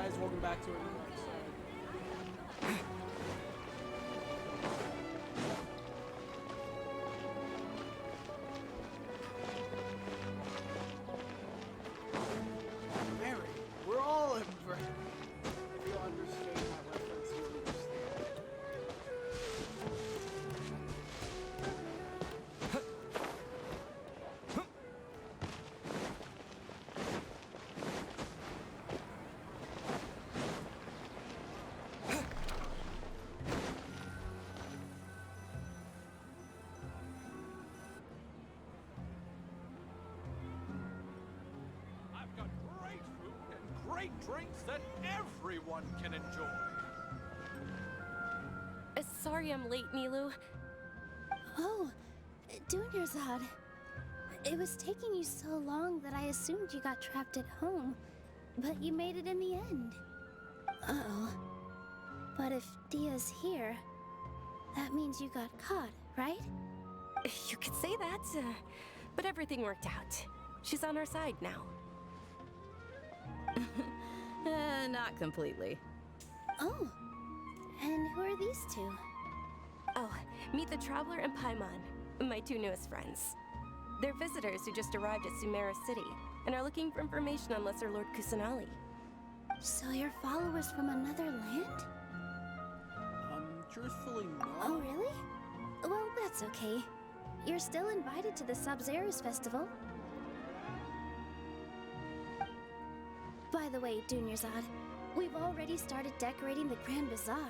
guys, welcome back to another episode. Mary, we're all in Britain. If you understand that reference, you understand. I've got great food and great drinks that everyone can enjoy. Sorry I'm late, Nilou. Oh, Dunyarzad. It was taking you so long that I assumed you got trapped at home, but you made it in the end. Uh-oh. But if Dia's here, that means you got caught, right? You could say that, but everything worked out. She's on our side now. Not completely. Oh, and who are these two? Oh, meet the Traveler and Paimon, my two newest friends. They're visitors who just arrived at Sumeru City and are looking for information on Lesser Lord Kusanali. So you're followers from another land? Truthfully, no. Oh, really? Well, that's okay. You're still invited to the Sub-Zerus Festival. By the way, Dunyarzad, we've already started decorating the Grand Bazaar.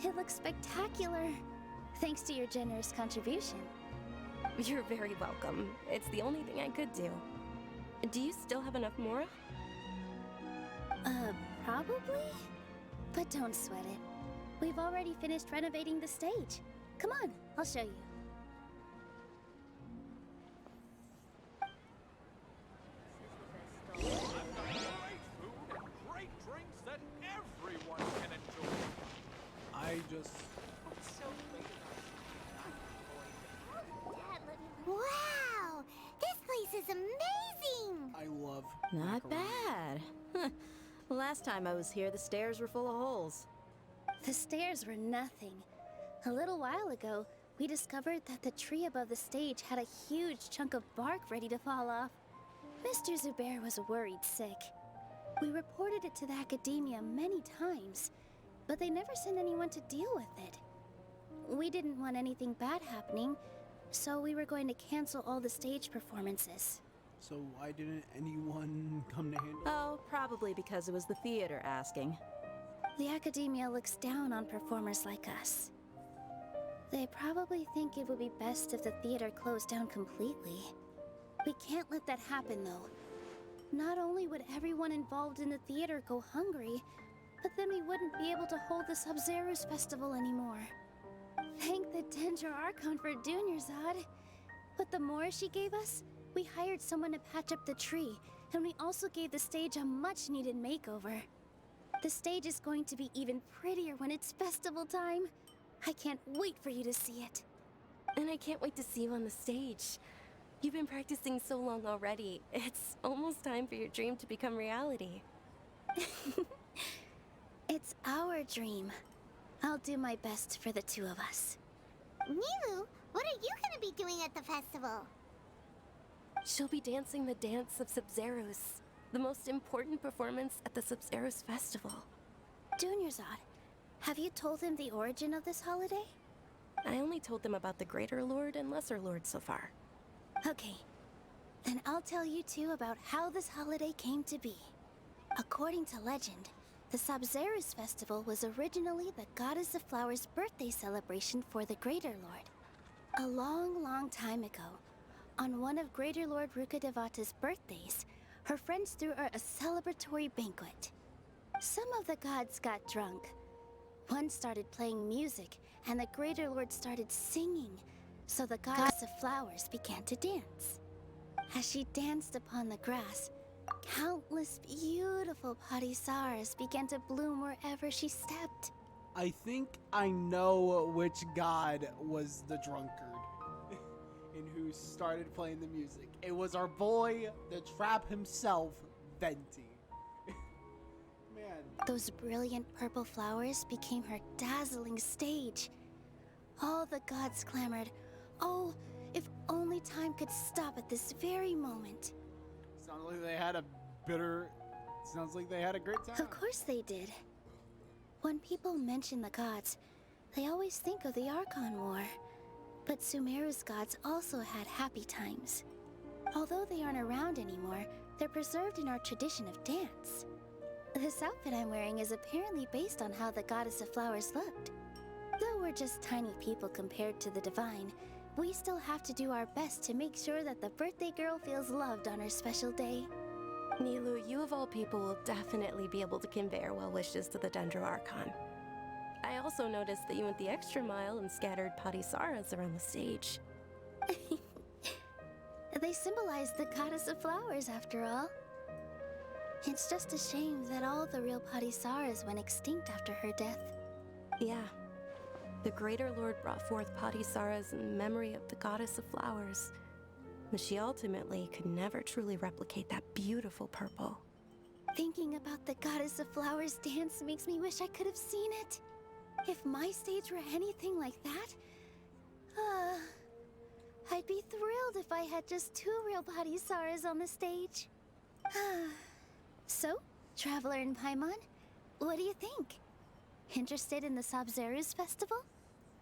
It looks spectacular, thanks to your generous contribution. You're very welcome. It's the only thing I could do. Do you still have enough Mora? Probably? But don't sweat it. We've already finished renovating the stage. Come on, I'll show you. I've got great food and great drinks that everyone can enjoy. I just... Wow! This place is amazing! I love Not macaroni. bad. Huh. Last time I was here, the stairs were full of holes. The stairs were nothing. A little while ago, we discovered that the tree above the stage had a huge chunk of bark ready to fall off. Mr. Zubair was worried sick. We reported it to the academia many times, but they never sent anyone to deal with it. We didn't want anything bad happening, so we were going to cancel all the stage performances. So why didn't anyone come to handle it? Oh, probably because it was the theater asking. The academia looks down on performers like us. They probably think it would be best if the theater closed down completely. We can't let that happen, though. Not only would everyone involved in the theater go hungry, but then we wouldn't be able to hold the Sub-Zerus Festival anymore. Thank the Dendra Archon for Dunyarzad. With the more she gave us, we hired someone to patch up the tree, and we also gave the stage a much-needed makeover. The stage is going to be even prettier when it's festival time. I can't wait for you to see it. And I can't wait to see you on the stage. You've been practicing so long already. It's almost time for your dream to become reality. It's our dream. I'll do my best for the two of us. Nilou, what are you gonna be doing at the festival? She'll be dancing the dance of Sub-Zerus, the most important performance at the Sub-Zerus Festival. Dunyarzad, have you told him the origin of this holiday? I only told them about the Greater Lord and Lesser Lord so far. Okay, then I'll tell you two about how this holiday came to be. According to legend, the Sub-Zerus Festival was originally the Goddess of Flowers' birthday celebration for the Greater Lord. A long, long time ago, on one of Greater Lord Rukkhadevata's birthdays, her friends threw her a celebratory banquet. Some of the gods got drunk. One started playing music, and the Greater Lord started singing, so the Goddess of Flowers began to dance. As she danced upon the grass, countless beautiful parisaras began to bloom wherever she stepped. I think I know which god was the drunkard and who started playing the music. It was our boy, the trap himself, Venti. man. Those brilliant purple flowers became her dazzling stage. All the gods clamored, "Oh, if only time could stop at this very moment." Sounds like they had a bitter. Sounds like they had a great time. Of course they did. When people mention the gods, they always think of the Archon War. But Sumeru's gods also had happy times. Although they aren't around anymore, they're preserved in our tradition of dance. This outfit I'm wearing is apparently based on how the goddess of flowers looked. Though we're just tiny people compared to the divine, we still have to do our best to make sure that the birthday girl feels loved on her special day. Nilou, you of all people will definitely be able to convey our well wishes to the Dendro Archon. I also noticed that you went the extra mile and scattered Patisaras around the stage. They symbolize the goddess of flowers, after all. It's just a shame that all the real Patisaras went extinct after her death. Yeah. The Greater Lord brought forth Patisaras in memory of the goddess of flowers. But she ultimately could never truly replicate that beautiful purple. Thinking about the goddess of flowers dance makes me wish I could have seen it. If my stage were anything like that, I'd be thrilled if I had just 2 real Patisaras on the stage. So, Traveler and Paimon, what do you think? Interested in the Sabzeruz festival?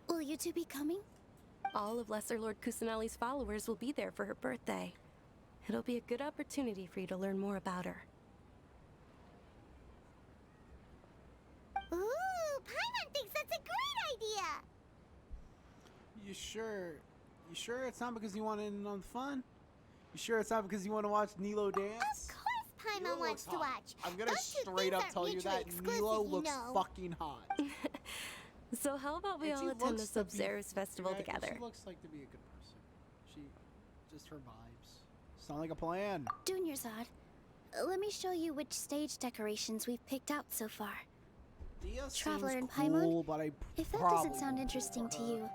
Will you two be coming? All of Lesser Lord Kusanali's followers will be there for her birthday. It'll be a good opportunity for you to learn more about her. Ooh, Paimon thinks that's a great idea. You sure? You sure it's not because you want in on the fun? You sure it's not because you want to watch Nilou dance? Of course Paimon Nilou wants looks to hot. watch. I'm gonna Those two straight things up aren't tell you mutually that exclusive, Nilou you looks know. fucking hot. So how about we And she all attend the looks to be- Sabzeruz festival yeah, together? She looks like to be a good person. She, just her vibes. Sound like a plan. Dunyarzad, let me show you which stage decorations we've picked out so far. Dia Traveler seems and Paimon, cool, but I If that probably doesn't sound won't interesting for to her. you, I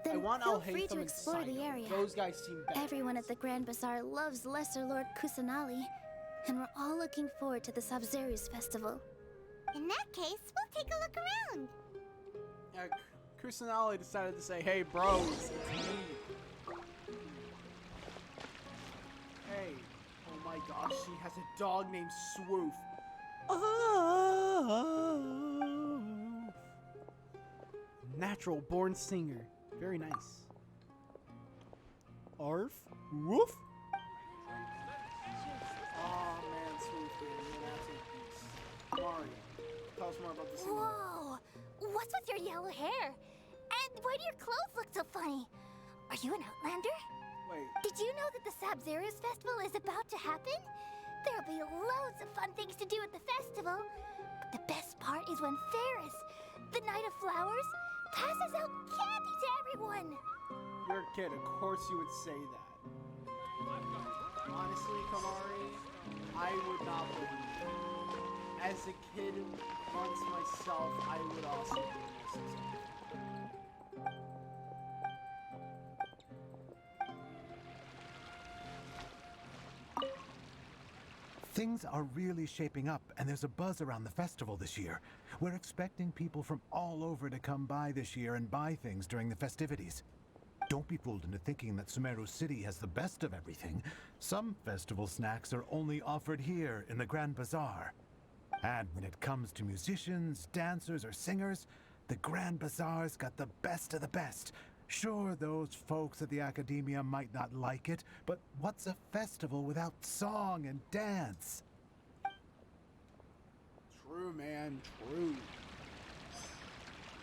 then want feel Al free Haytham to and explore the Saito. area. Those guys seem bad. Everyone at the Grand Bazaar loves Lesser Lord Kusanali, and we're all looking forward to the Sabzeruz festival. In that case, we'll take a look around. Yeah, Kusanali decided to say, "Hey, bros, it's me." Hey, oh my gosh, she has a dog named Swoof. Oh, natural born singer. Very nice. Arf? Woof? Oh man, Swoof, dude, you're an absolute beast. Mari, tell us more about the singer. Whoa! What's with your yellow hair? And why do your clothes look so funny? Are you an Outlander? Wait, Did you know that the Sabzeruz festival is about to happen? There'll be loads of fun things to do at the festival. But the best part is when Ferris, the Knight of Flowers, passes out candy to everyone. you're a kid. Of course you would say that. Honestly, Kamari, I would not believe it. As a kid once myself, I would also be this as well. Things are really shaping up, and there's a buzz around the festival this year. We're expecting people from all over to come by this year and buy things during the festivities. Don't be fooled into thinking that Sumeru City has the best of everything. Some festival snacks are only offered here in the Grand Bazaar. And when it comes to musicians, dancers, or singers, the Grand Bazaar's got the best of the best. Sure, those folks at the Academia might not like it, but what's a festival without song and dance? True, man, true.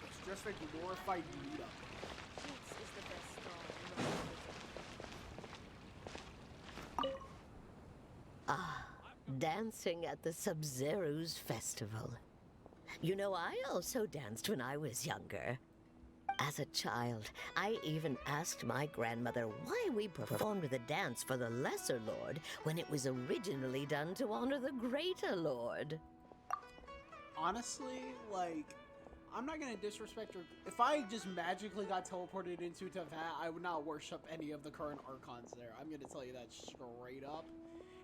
It's just a glorified meetup. Dancing at the Sabzeruz festival. You know, I also danced when I was younger. As a child, I even asked my grandmother why we performed the dance for the Lesser Lord when it was originally done to honor the Greater Lord. Honestly, like, I'm not gonna disrespect her. If I just magically got teleported into Teyvat, I would not worship any of the current Archons there. I'm gonna tell you that straight up.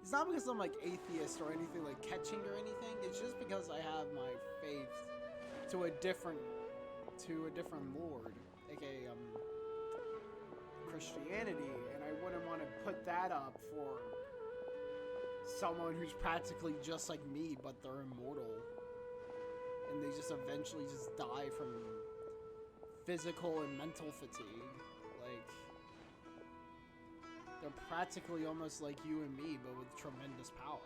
It's not because I'm like atheist or anything like catching or anything. It's it's just because I have my faith to a different lord, aka Christianity, and I wouldn't want to put that up for someone who's practically just like me, but they're immortal, and they just eventually just die from physical and mental fatigue. Like, they're practically almost like you and me, but with tremendous power.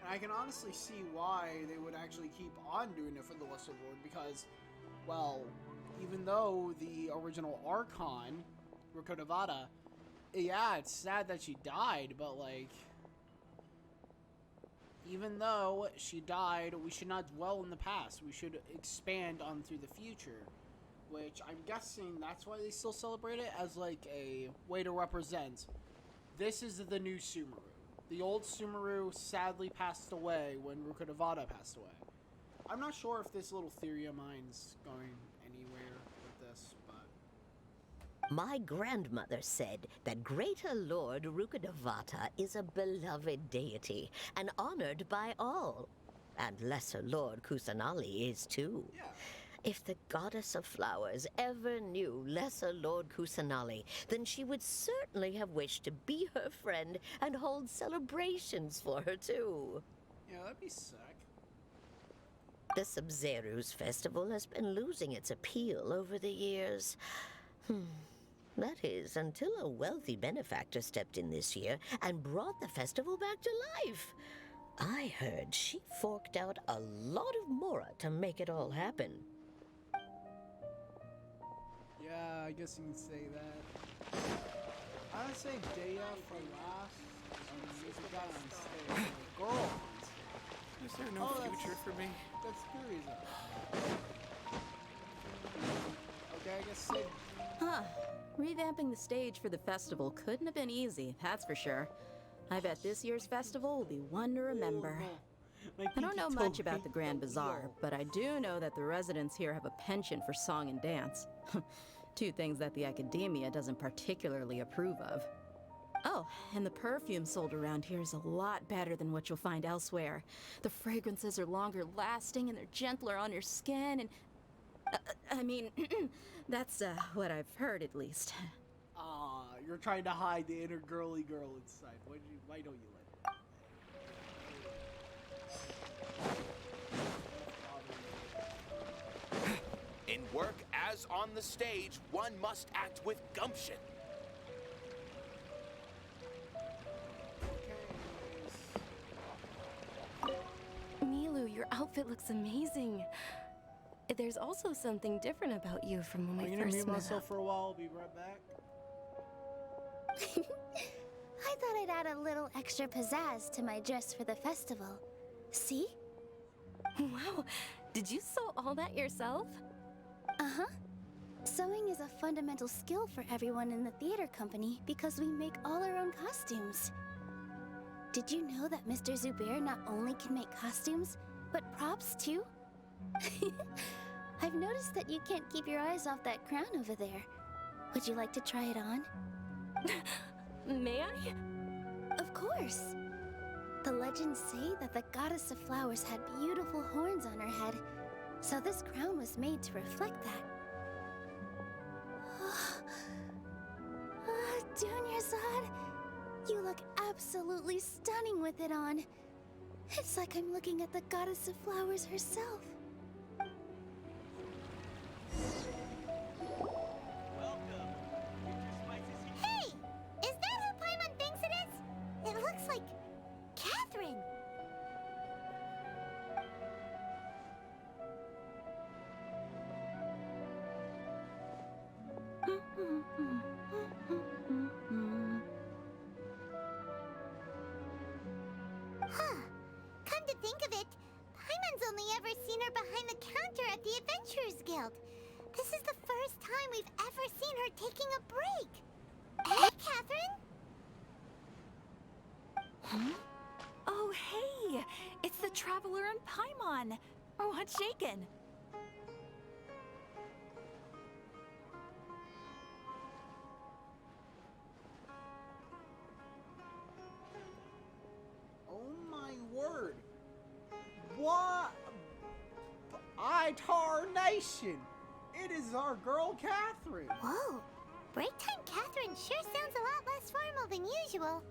And I can honestly see why they would actually keep on doing it for the Lesser Lord, because, well, even though the original Archon, Rukkhadevata, yeah, it's sad that she died, but, like, even though she died, we should not dwell in the past. We should expand onto the future, which I'm guessing that's why they still celebrate it, as, like, a way to represent this is the new Sumeru. The old Sumeru sadly passed away when Rukkhadevata passed away. I'm not sure if this little theory of mine's going anywhere with this, but... My grandmother said that Greater Lord Rukkhadevata is a beloved deity and honored by all. And Lesser Lord Kusanali is too. Yeah. If the goddess of flowers ever knew Lesser Lord Kusanali, then she would certainly have wished to be her friend and hold celebrations for her too. Yeah, that'd be sick. The Sabzeruz festival has been losing its appeal over the years. That is, until a wealthy benefactor stepped in this year and brought the festival back to life. I heard she forked out a lot of mora to make it all happen. Yeah, I guess you can say that. I would say Dea for last. Music guy on stage. Girl. Is there no future for me? That's Kuriza. Okay, I guess Sid. Huh. Revamping the stage for the festival couldn't have been easy, that's for sure. I bet this year's festival will be one to remember. I don't know much about the Grand Bazaar, but I do know that the residents here have a penchant for song and dance. Two things that the academia doesn't particularly approve of. Oh, and the perfume sold around here is a lot better than what you'll find elsewhere. The fragrances are longer lasting and they're gentler on your skin and... I mean, that's what I've heard at least. You're trying to hide the inner girly girl inside. Why don't you let it? In work as on the stage, one must act with gumption. Nilou, your outfit looks amazing. There's also something different about you from when I'm we gonna first mute met myself up. for a while. I'll be right back. I thought I'd add a little extra pizzazz to my dress for the festival. See? Wow, did you sew all that yourself? Uh-huh. Sewing is a fundamental skill for everyone in the theater company because we make all our own costumes. Did you know that Mr. Zubair not only can make costumes, but props too? I've noticed that you can't keep your eyes off that crown over there. Would you like to try it on? May I? Of course. The legends say that the goddess of flowers had beautiful horns on her head, so this crown was made to reflect that. Dunyarzad, you look absolutely stunning with it on. It's like I'm looking at the goddess of flowers herself. Hey! Is that who Paimon thinks it is? It looks like Catherine. Huh. Come to think of it, Paimon's only ever seen her behind the counter at the Adventurers Guild. This is the first time we've ever seen her taking a break. Eh, Catherine? Oh, hey! It's the Traveler and Paimon! What's shaken? Oh my word! my tarnation! It is our girl, Catherine! Whoa. Break time Catherine sure sounds a lot less formal than usual.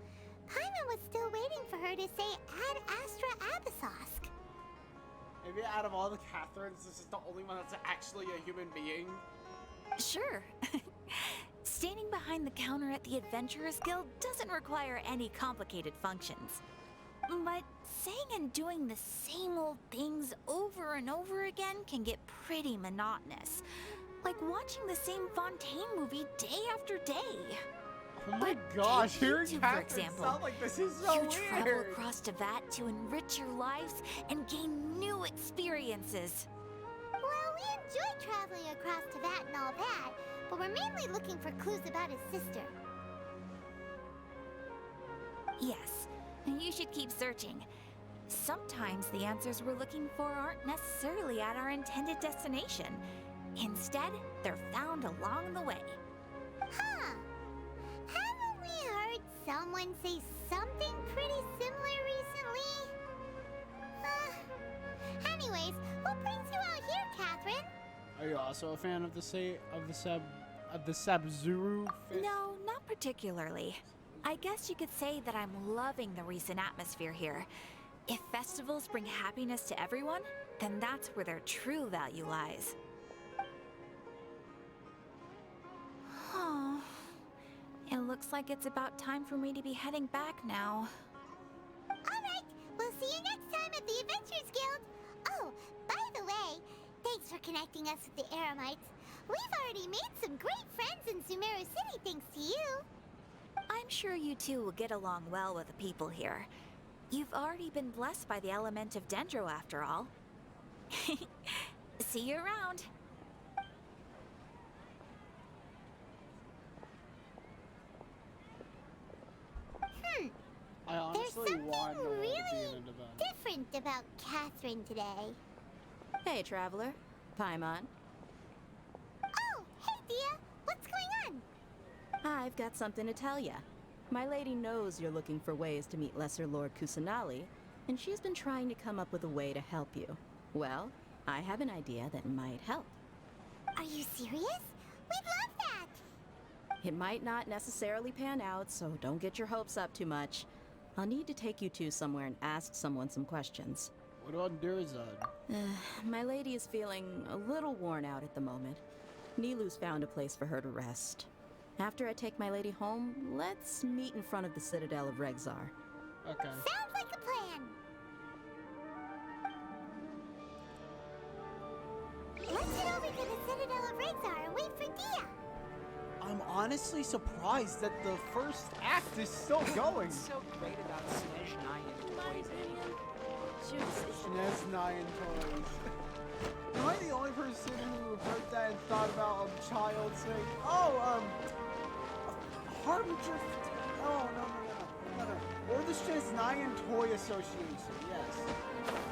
Paimon was still waiting for her to say Ad Astra Abyssosque. Maybe out of all the Catherines, this is the only one that's actually a human being. Sure. Standing behind the counter at the Adventurers Guild doesn't require any complicated functions. But saying and doing the same old things over and over again can get pretty monotonous. Like watching the same Fontaine movie day after day. Oh my But gosh, take hearing YouTube, for Catherine example. sound like this is so You weird. travel across Teyvat to enrich your lives and gain new experiences. Well, we enjoy traveling across Teyvat and all that, but we're mainly looking for clues about his sister. Yes, and you should keep searching. Sometimes the answers we're looking for aren't necessarily at our intended destination. Instead, they're found along the way. Huh. Haven't we heard someone say something pretty similar recently? Anyways, what brings you out here, Catherine? Are you also a fan of the Sub-Zero? No, not particularly. I guess you could say that I'm loving the recent atmosphere here. If festivals bring happiness to everyone, then that's where their true value lies. Oh, it looks like it's about time for me to be heading back now. Alright, we'll see you next time at the Adventurers Guild. Oh, by the way, thanks for connecting us with the Eremites. We've already made some great friends in Sumeru City thanks to you. I'm sure you two will get along well with the people here. You've already been blessed by the element of Dendro after all. See you around. I There's honestly something want to know what the really end about. different about Catherine today. Hey, traveler. Paimon. Oh, hey Dia, what's going on? I've got something to tell ya. My lady knows you're looking for ways to meet Lesser Lord Kusanali, and she's been trying to come up with a way to help you. Well, I have an idea that might help. Are you serious? We'd love that. It might not necessarily pan out, so don't get your hopes up too much. I'll need to take you two somewhere and ask someone some questions. What about Durzad? My lady is feeling a little worn out at the moment. Nilou's found a place for her to rest. After I take my lady home, let's meet in front of the Citadel of Regzar. Okay. Sounds like a plan. Let's head over to the Citadel of Regzar and wait for Dia. I'm honestly surprised that the first act is still going. What's so great about Snezhnaya toys, Snezhnaya toys. Am I the only person who heard that and thought about a child saying, "Oh, Harbinger"? Oh no. Or the Snezhnaya Toy Association. Yes.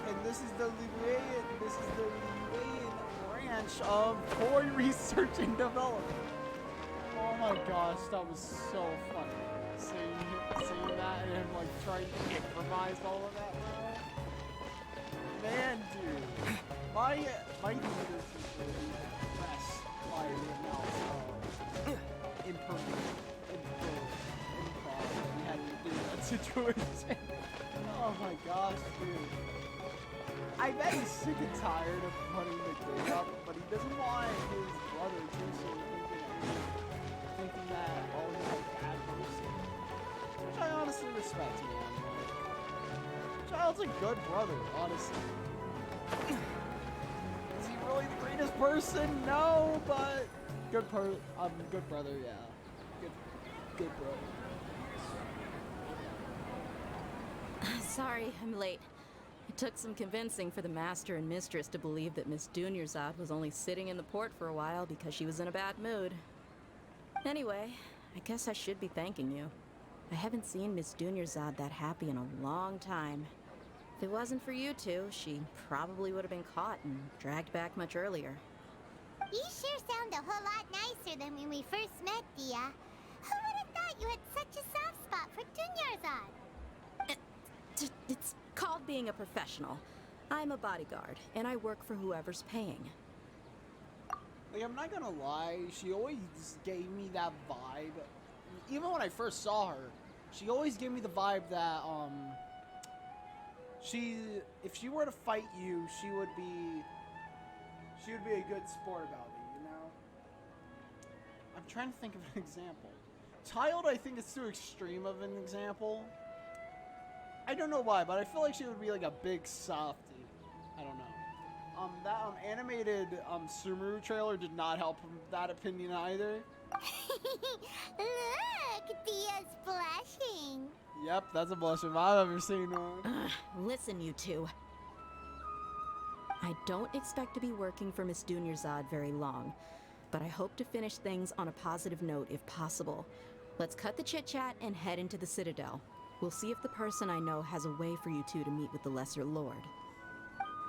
And this is the Liuean branch of toy research and development. Oh my gosh, that was so funny. Seeing that and him like trying to improvise all of that. Man, dude, my theater teacher was impressed by the amount of improv we had to do in that situation. Oh my gosh, dude. I bet he's sick and tired of putting the grade up, but he doesn't want his brother to thinking that oh he's a bad person. Which I honestly respect, man. Child's a good brother, honestly. Is he really the greatest person? No, but good brother, yeah. Good brother. Sorry, I'm late. It took some convincing for the master and mistress to believe that Miss Dunyarzad was only sitting in the port for a while because she was in a bad mood. Anyway, I guess I should be thanking you. I haven't seen Miss Dunyarzad that happy in a long time. If it wasn't for you two, she probably would have been caught and dragged back much earlier. You sure sound a whole lot nicer than when we first met, Dia. Who would have thought you had such a soft spot for Dunyarzad? It's called being a professional. I'm a bodyguard, and I work for whoever's paying. Like, I'm not gonna lie, she always gave me that vibe. Even when I first saw her, she always gave me the vibe that, if she were to fight you, she would be a good sport about it, you know? I'm trying to think of an example. Tiled, I think, is too extreme of an example. I don't know why, but I feel like she would be like a big softie. I don't know. That animated Sumeru trailer did not help that opinion either. Look, Dia's blushing. Yep, that's a blush if I've ever seen one. Listen, you two. I don't expect to be working for Miss Dunyarzad very long, but I hope to finish things on a positive note if possible. Let's cut the chit-chat and head into the Citadel. We'll see if the person I know has a way for you two to meet with the Lesser Lord.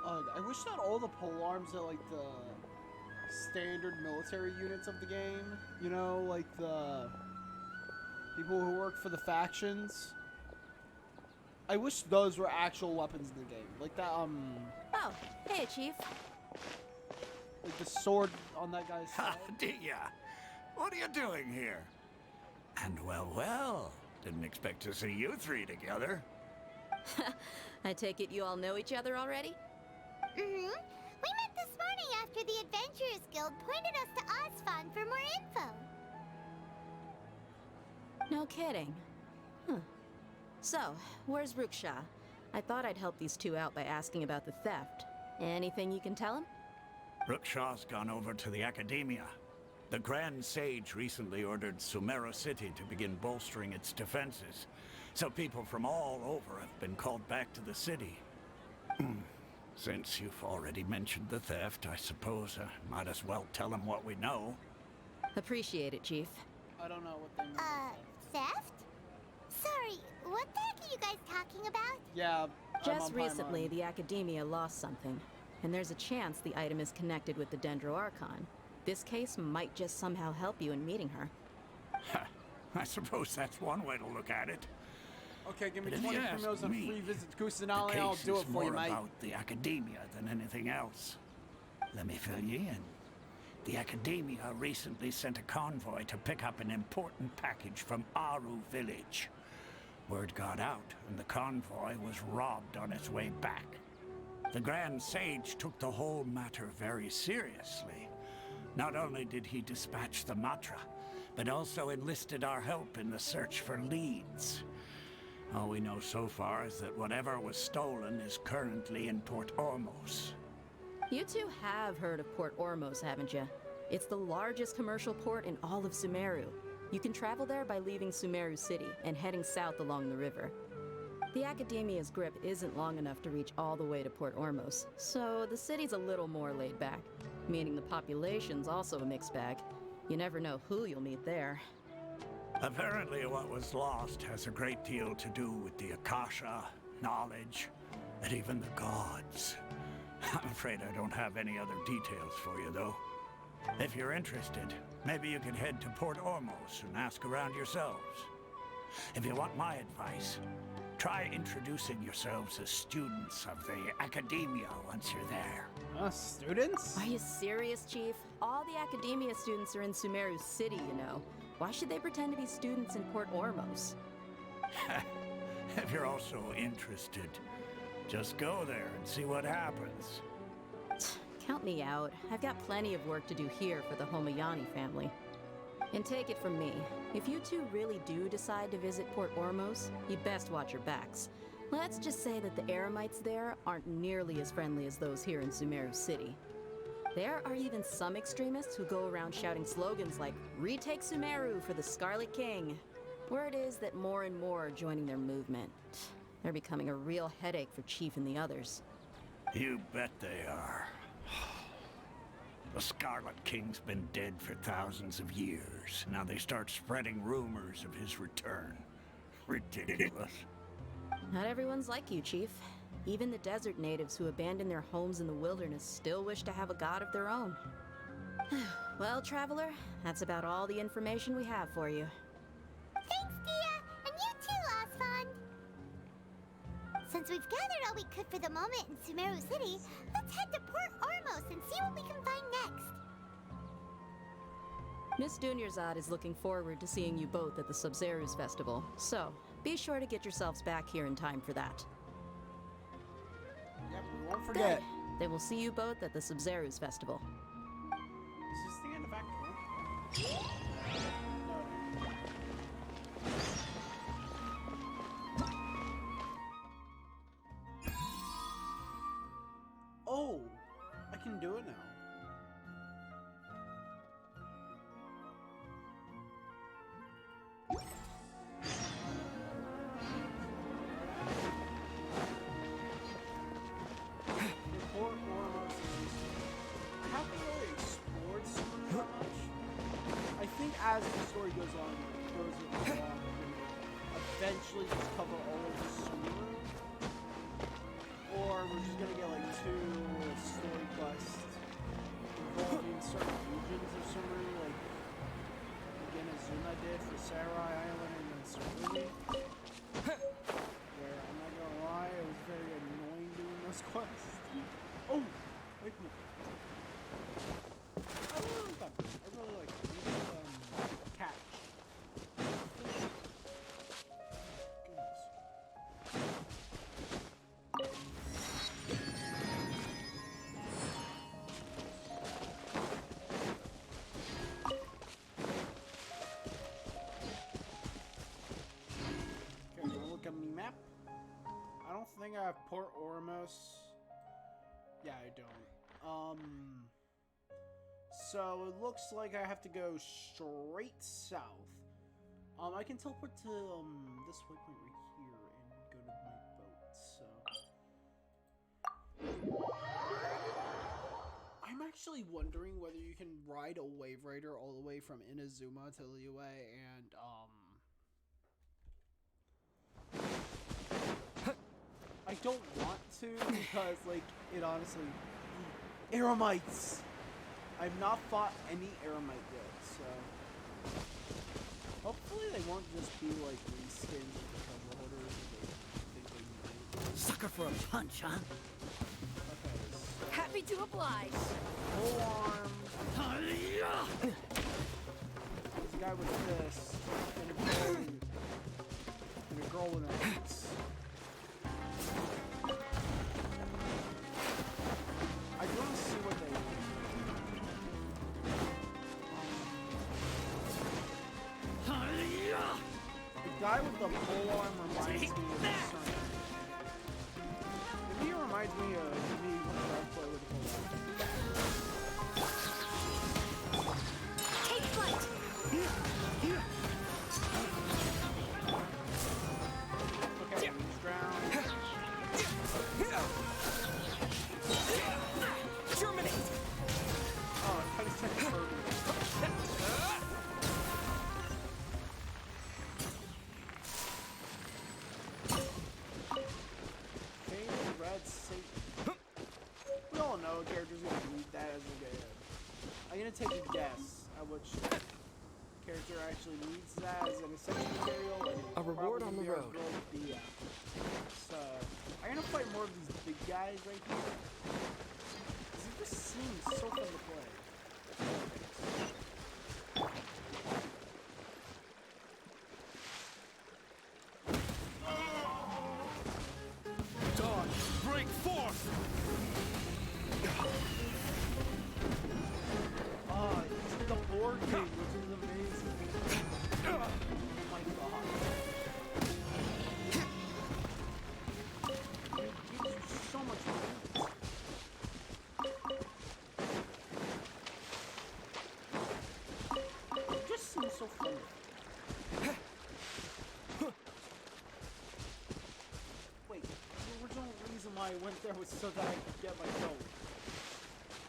I wish that all the polearms are like the standard military units of the game. You know, like the people who work for the factions. I wish those were actual weapons in the game. Like that, Oh, hey, Chief. like the sword on that guy's Ha, side. Dia! What are you doing here? And well, didn't expect to see you three together. I take it you all know each other already? We met this morning after the Adventurers Guild pointed us to Osfon for more info. No kidding. Huh. So, where's Ruksha? I thought I'd help these two out by asking about the theft. Anything you can tell him? Rukshaw's gone over to the Academia. The Grand Sage recently ordered Sumeru City to begin bolstering its defenses, so people from all over have been called back to the city. Since you've already mentioned the theft, I suppose I might as well tell them what we know. Appreciate it, Chief. I don't know what they mean. Theft? Sorry, what the heck are you guys talking about? Yeah. Just recently, the Academia lost something, and there's a chance the item is connected with the Dendro Archon. This case might just somehow help you in meeting her. I suppose that's one way to look at it. Okay, give me But if 20 you ask promos and me, free visit to The Kusanali, case I'll do is it for more you, mate. about the Academia than anything else. Let me fill you in. The Academia recently sent a convoy to pick up an important package from Aru village. Word got out, and the convoy was robbed on its way back. The Grand Sage took the whole matter very seriously. Not only did he dispatch the Matra, but also enlisted our help in the search for leads. All we know so far is that whatever was stolen is currently in Port Ormos. You two have heard of Port Ormos, haven't you? It's the largest commercial port in all of Sumeru. You can travel there by leaving Sumeru City and heading south along the river. The Academia's grip isn't long enough to reach all the way to Port Ormos, so the city's a little more laid back, meaning the population's also a mixed bag. You never know who you'll meet there. Apparently what was lost has a great deal to do with the Akasha, knowledge, and even the gods. I'm afraid I don't have any other details for you, though. If you're interested, maybe you could head to Port Ormos and ask around yourselves. If you want my advice, try introducing yourselves as students of the Academia once you're there. Students? Are you serious, Chief? All the Academia students are in Sumeru City, you know. Why should they pretend to be students in Port Ormos? If you're also interested, just go there and see what happens. Count me out. I've got plenty of work to do here for the Homayani family. And take it from me, if you two really do decide to visit Port Ormos, you'd best watch your backs. Let's just say that the Eremites there aren't nearly as friendly as those here in Sumeru City. There are even some extremists who go around shouting slogans like, "Retake Sumeru for the Scarlet King." Word is that more and more are joining their movement. They're becoming a real headache for Chief and the others. You bet they are. The Scarlet King's been dead for thousands of years. Now they start spreading rumors of his return. Ridiculous. Not everyone's like you, Chief. Even the desert natives who abandon their homes in the wilderness still wish to have a god of their own. Well, Traveler, that's about all the information we have for you. Thanks, Dia, and you too, Osfon. Since Since we've gathered all we could for the moment in Sumeru City, let's head to Port Ormos and see what we can find next. Miss Dunyarzad is looking forward to seeing you both at the Sub-Zerus Festival, so be sure to get yourselves back here in time for that. Yep, we won't forget. Good. They will see you both at the Sub-Zerus Festival. Is this the end of Act 1? Oh, I can do it now. Port Ormos. I haven't really explored Sumeru that much. I think as the story goes on, eventually just cover all of the Sumeru. Or we're just gonna get like 2 story quests involving certain regions of Sumeru, like again Azuma did for Sarai Island and then Saruni. Where I'm not gonna lie, it was very annoying doing those quests. Oh! Wait a minute. I really like that. I really like it. Maybe, catch. Okay, we'll look at me map. I don't think I have Port Ormos. Yeah, I don't. So it looks like I have to go straight south. I can teleport to this waypoint right here and go to my boat. So I'm actually wondering whether you can ride a Wave Rider all the way from Inazuma to Liyue and I don't want to because, like, it honestly... Eremites! I've not fought any Eremite yet, so... Hopefully they won't just be, like, reskins of the treasure hoarders. They think they might. Sucker for a punch, huh? Okay, so... Happy to oblige! Full arm... There's a guy with this, and a girl with an axe. I do want to see what they want. The guy with the pole arm reminds me of a certain... Maybe he reminds me of me when I play with the pole arm. Take flight! Okay, he's drowned. Terminate! Oh, I just took a bird. Red Satan. We all know a character's gonna need that as we get in. I'm gonna take a guess at which character actually needs that as an essential material. And A reward on the probably road. will be, so I'm gonna fight more of these big guys right here. Cause it just seems so fun to play. Dodge! Break forth! Oh, it's the board game, which is amazing. Oh my god. It gives you so much loot. It just seems so fun. Wait, the original reason why I went there was so that I could get my gold.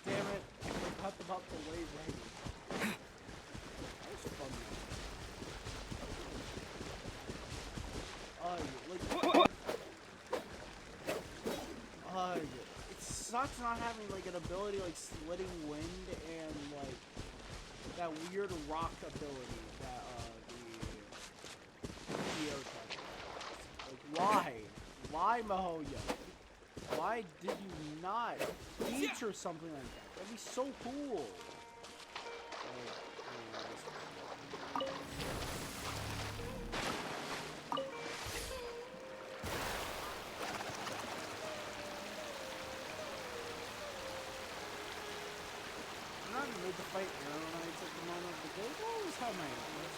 Damn it, I forgot about the wave rating. That was fun. It sucks not having like an ability like slitting wind and like that weird rock ability that the Geo type. Like why? Why, Mahoya? Why did you not feature something like that? That'd be so cool. I'm not in the mood to fight Arrow Knights at the moment, but they always have my interest.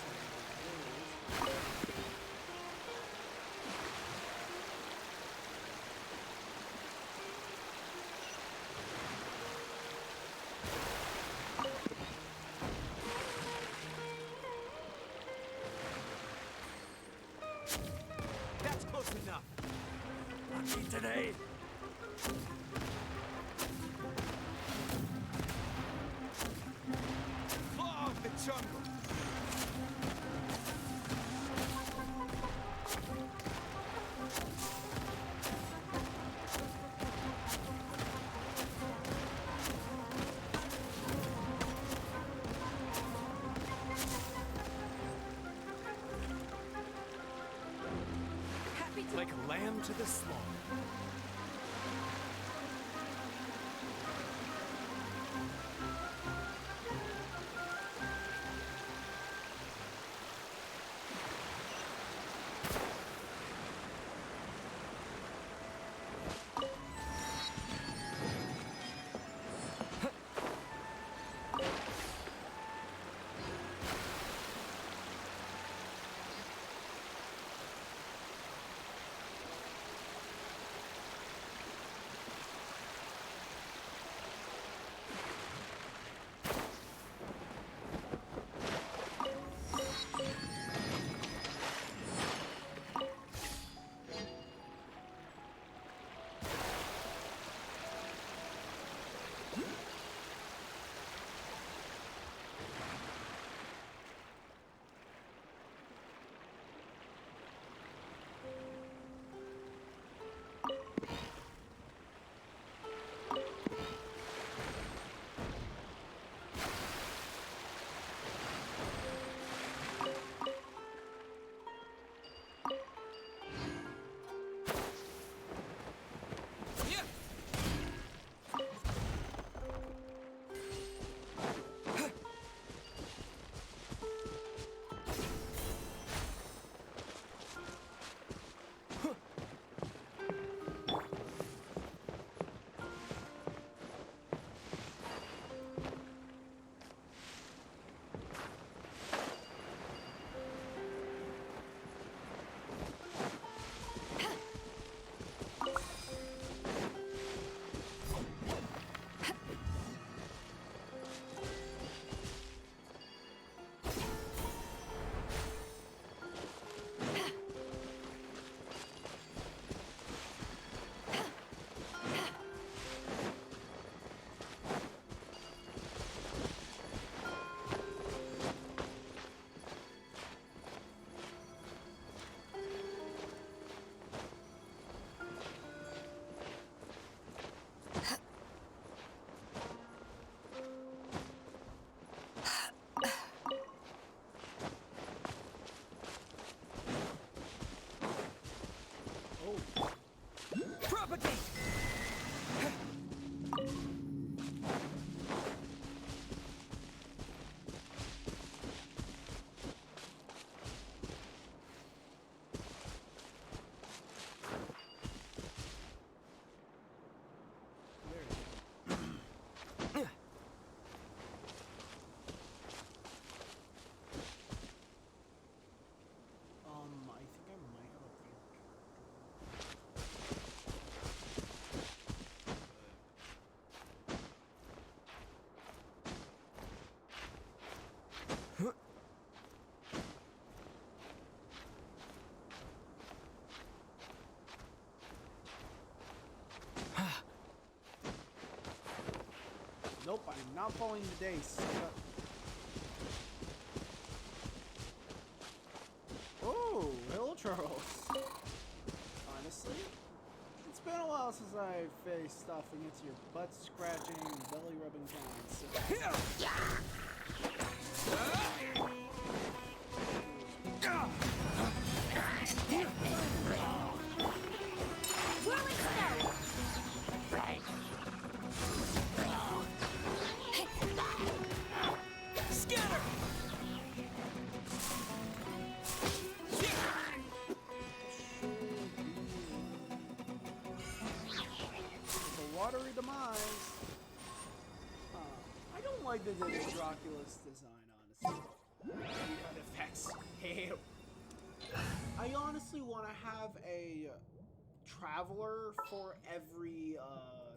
That's close enough. Not me today. Claw of the jungle. Like a lamb to the slaughter. Nope, I'm not following the days. Oh, hello, Charles. Honestly, it's been a while since I faced off against your butt-scratching, belly-rubbing talents. watery demise. I don't like the Dracula's design, honestly. The effects. Ew. I honestly want to have a traveler for every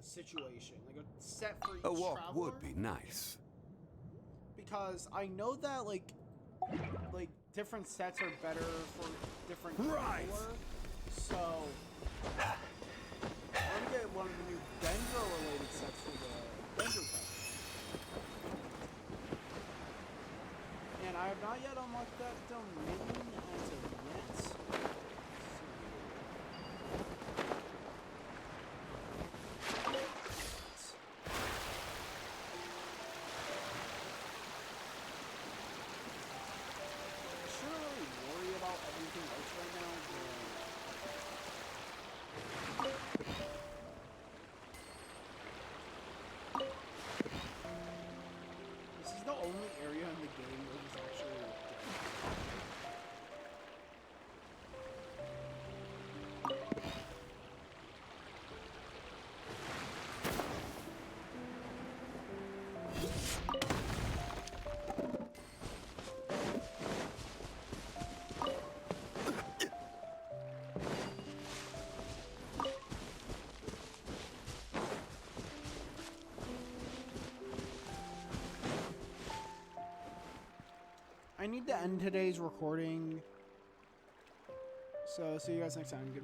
situation, like a set for each A walk traveler. would be nice. Because I know that like different sets are better for different Right. traveler. So I'm gonna get one of the new Dendro related sets for the Dendro type. And I have not yet unlocked that domain as of yet. I shouldn't really worry about everything else right now, this is the only area in the game where there's actually I need to end today's recording. So, see you guys next time. Goodbye.